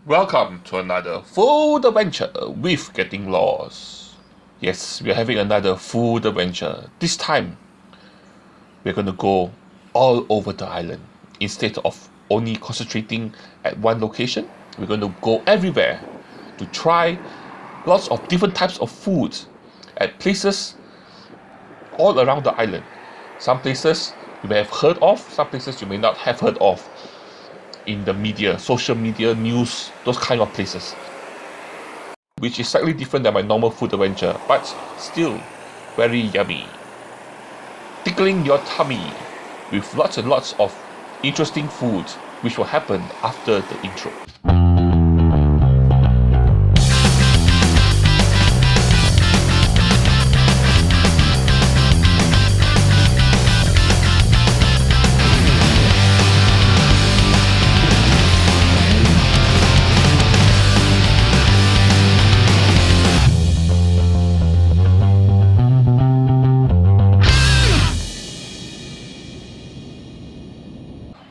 Welcome to another food adventure with Getting Lost. Yes, we are having another food adventure. This time, we're going to go all over the island. Instead of only concentrating at one location, we're going to go everywhere to try lots of different types of food at places all around the island. Some places you may have heard of, some places you may not have heard of in the media, social media, news, those kind of places, which is slightly different than my normal food adventure, but still very yummy. Tickling your tummy with lots and lots of interesting food, which will happen after the intro.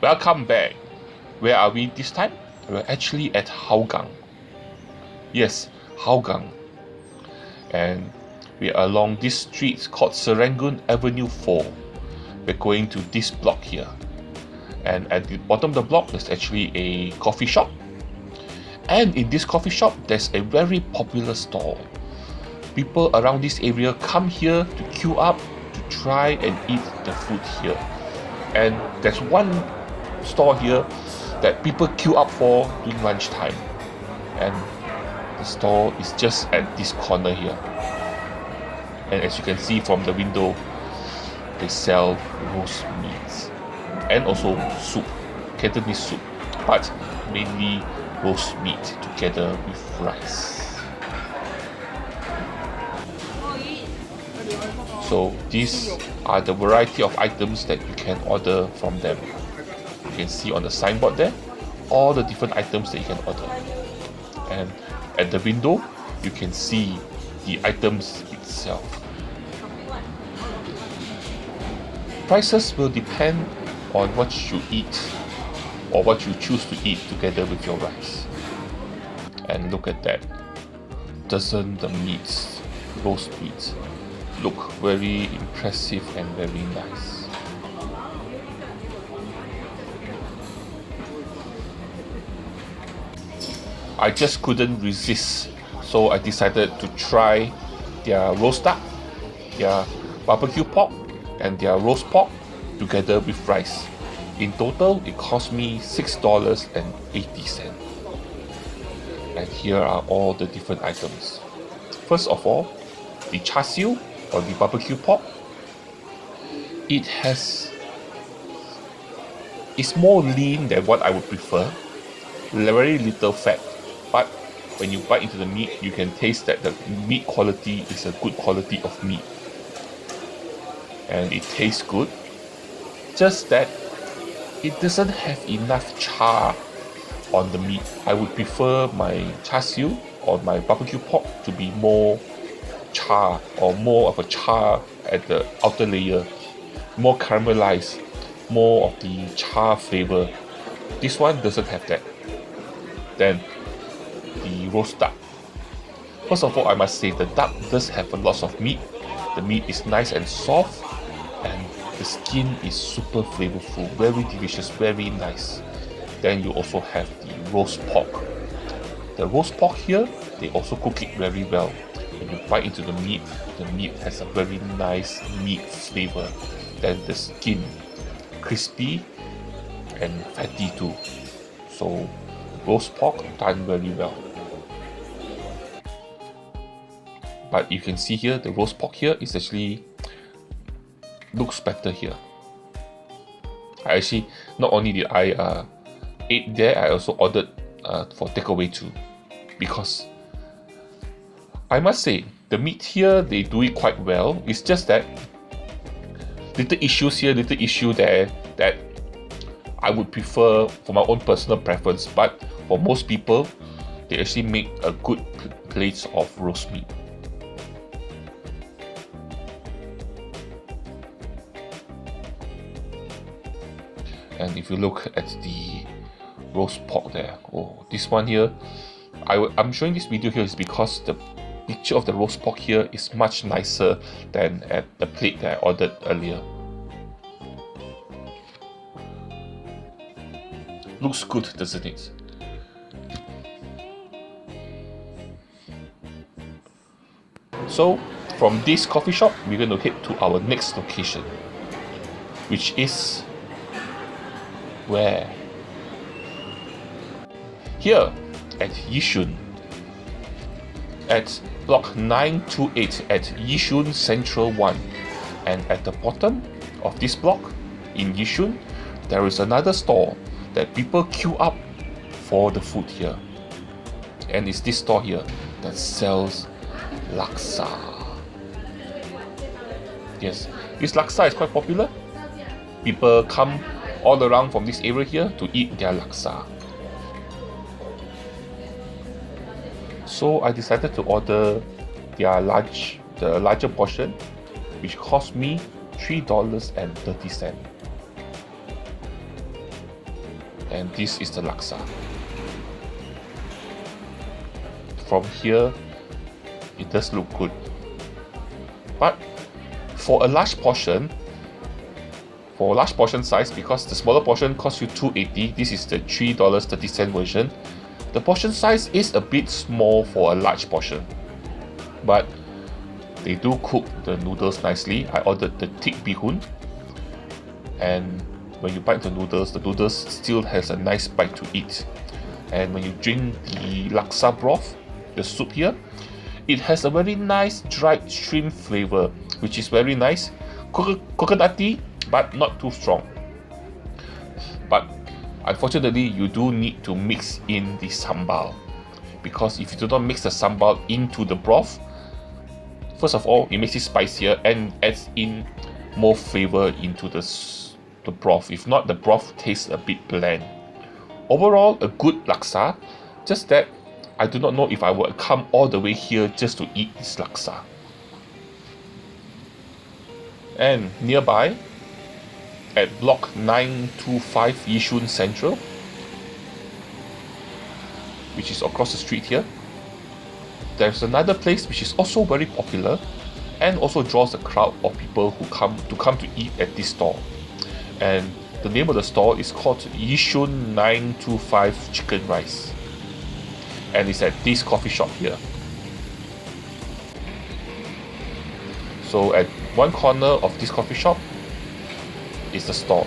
Welcome back. Where are we this time? We're actually at Hougang. Yes, Hougang. And we are along this street called Serangoon Avenue 4. We're going to this block here. And at the bottom of the block, there's actually a coffee shop. And in this coffee shop, there's a very popular stall. People around this area come here to queue up to try and eat the food here. And there's one store here that people queue up for during lunchtime, and the store is just at this corner here. And as you can see from the window, they sell roast meats and also soup, Cantonese soup, but mainly roast meat together with rice. So these are the variety of items that you can order from them. You can see on the signboard there all the different items that you can order, and at the window you can see the items itself. Prices will depend on what you eat or what you choose to eat together with your rice. And look at that, doesn't the meats, roast meats, look very impressive and very nice. I just couldn't resist, so I decided to try their roast duck, their barbecue pork, and their roast pork together with rice. In total, it cost me $6.80. And here are all the different items. First of all, the char siu or the barbecue pork. It's more lean than what I would prefer. Very little fat. But when you bite into the meat, you can taste that the meat quality is a good quality of meat. And it tastes good. Just that it doesn't have enough char on the meat. I would prefer my char siu or my barbecue pork to be more char, or more of a char at the outer layer. More caramelized, more of the char flavor. This one doesn't have that. Then the roast duck. First of all, I must say the duck does have a lot of meat. The meat is nice and soft, and the skin is super flavorful, very delicious, very nice. Then you also have the roast pork. The roast pork here, they also cook it very well. When you bite into the meat has a very nice meat flavor. Then the skin, crispy and fatty too. So roast pork done very well. But you can see here, the roast pork here is actually looks better here. I actually, not only did I ate there, I also ordered for takeaway too, because I must say the meat here, they do it quite well. It's just that little issues here, little issue there that I would prefer for my own personal preference. But for most people, they actually make a good plate of roast meat. And if you look at the roast pork there. Oh, this one here, I'm showing this video here is because the picture of the roast pork here is much nicer than at the plate that I ordered earlier. Looks good, doesn't it? So from this coffee shop, we're going to head to our next location, which is where? Here at Yishun, at block 928 at Yishun Central 1. And at the bottom of this block in Yishun, there is another store that people queue up for the food here. And it's this store here that sells laksa. Yes, this laksa is quite popular. People come all around from this area here to eat their laksa. So I decided to order the larger portion, which cost me $3.30. And this is the laksa. From here, it does look good. But for a large portion size, because the smaller portion costs you $2.80, this is the $3.30 version. The portion size is a bit small for a large portion, but they do cook the noodles nicely. I ordered the thick bihun, and when you bite the noodles still has a nice bite to eat. And when you drink the laksa broth, the soup here, it has a very nice dried shrimp flavor, which is very nice, coconutty, but not too strong. But unfortunately, you do need to mix in the sambal, because if you do not mix the sambal into the broth, first of all, it makes it spicier and adds in more flavor into the broth. If not, the broth tastes a bit bland. Overall, a good laksa, just that I do not know if I would come all the way here just to eat this laksa. And nearby, at block 925 Yishun Central, which is across the street here, there's another place which is also very popular and also draws a crowd of people who come to eat at this store. And the name of the store is called Yishun 925 Chicken Rice. And it's at this coffee shop here. So at one corner of this coffee shop is the store.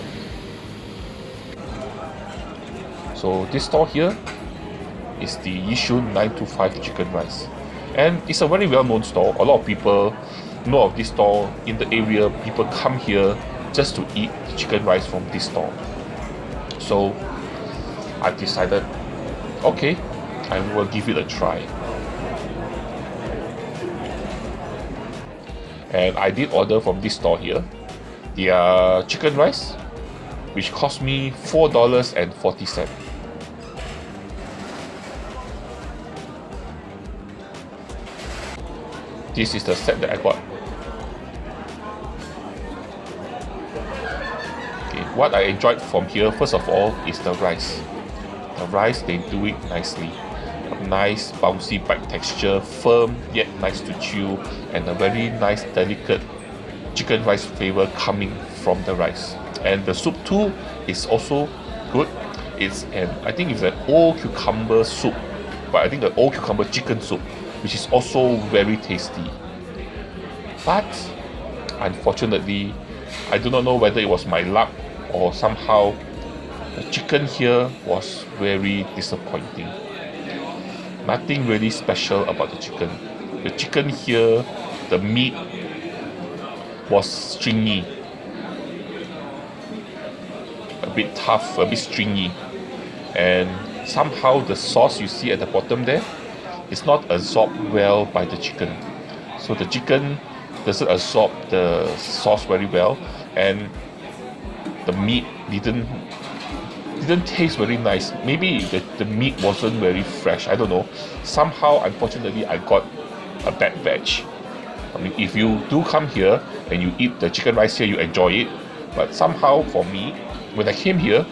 So this store here is the Yishun 925 Chicken Rice. And it's a very well-known store. A lot of people know of this store in the area. People come here just to eat chicken rice from this store. So I decided, okay, I will give it a try. And I did order from this store here their chicken rice, which cost me $4.40. This is the set that I got. Okay, what I enjoyed from here, first of all, is the rice. The rice, they do it nicely. A nice bouncy bite texture, firm yet nice to chew, and a very nice delicate chicken rice flavor coming from the rice. And the soup too is also good. I think it's an old cucumber soup, but I think the old cucumber chicken soup, which is also very tasty. But unfortunately, I do not know whether it was my luck or somehow the chicken here was very disappointing. Nothing really special about the chicken. The chicken here, the meat was stringy, a bit tough, a bit stringy, and somehow the sauce you see at the bottom there is not absorbed well by the chicken. So the chicken doesn't absorb the sauce very well, and the meat didn't taste very nice. Maybe the meat wasn't very fresh, I don't know. Somehow, unfortunately, I got a bad batch. I mean, if you do come here and you eat the chicken rice here, you enjoy it. But somehow for me, when I came here,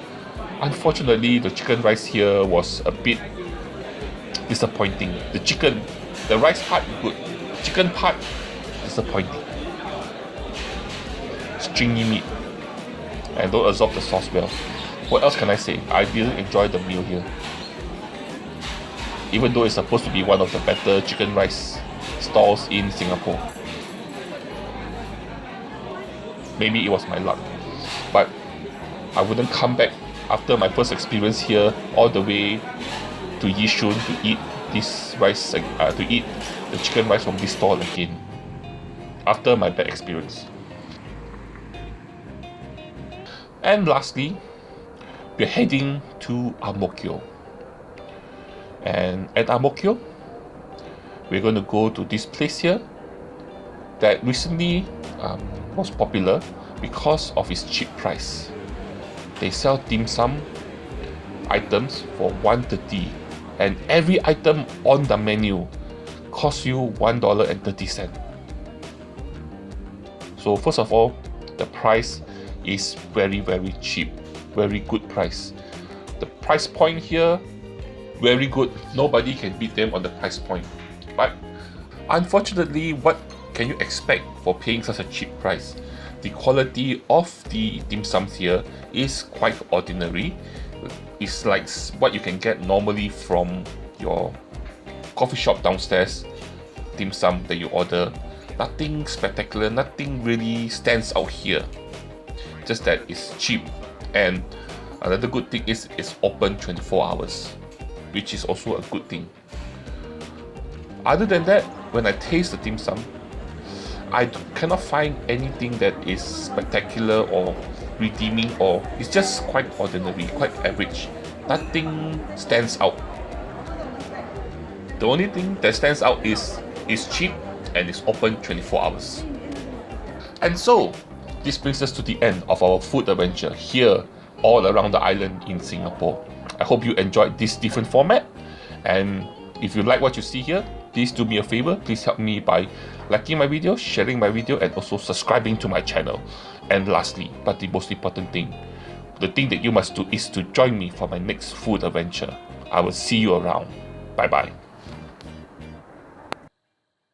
unfortunately, the chicken rice here was a bit disappointing. The rice part good, chicken part disappointing. Stringy meat and don't absorb the sauce well. What else can I say? I didn't enjoy the meal here. Even though it's supposed to be one of the better chicken rice stalls in Singapore. Maybe it was my luck, but I wouldn't come back after my first experience here all the way to Yishun to eat this rice, to eat the chicken rice from this stall again after my bad experience. And lastly, we're heading to Ang Mo Kio. And at Ang Mo Kio, we're going to go to this place here that recently was popular because of its cheap price. They sell dim sum items for $1.30, and every item on the menu costs you $1.30. So first of all, the price is very cheap, very good price. The price point here, very good. Nobody can beat them on the price point. But unfortunately, what can you expect for paying such a cheap price? The quality of the dim sums here is quite ordinary. It's like what you can get normally from your coffee shop downstairs dim sum that you order. Nothing spectacular, nothing really stands out here. Just that it's cheap, and another good thing is it's open 24 hours, which is also a good thing. Other than that, when I taste the dim sum, I cannot find anything that is spectacular or redeeming, or it's just quite ordinary, quite average. Nothing stands out. The only thing that stands out is it's cheap and it's open 24 hours. And so, this brings us to the end of our food adventure here all around the island in Singapore. I hope you enjoyed this different format, and if you like what you see here, please do me a favor. Please help me by liking my video, sharing my video, and also subscribing to my channel. And lastly, but the most important thing, the thing that you must do is to join me for my next food adventure. I will see you around. Bye bye.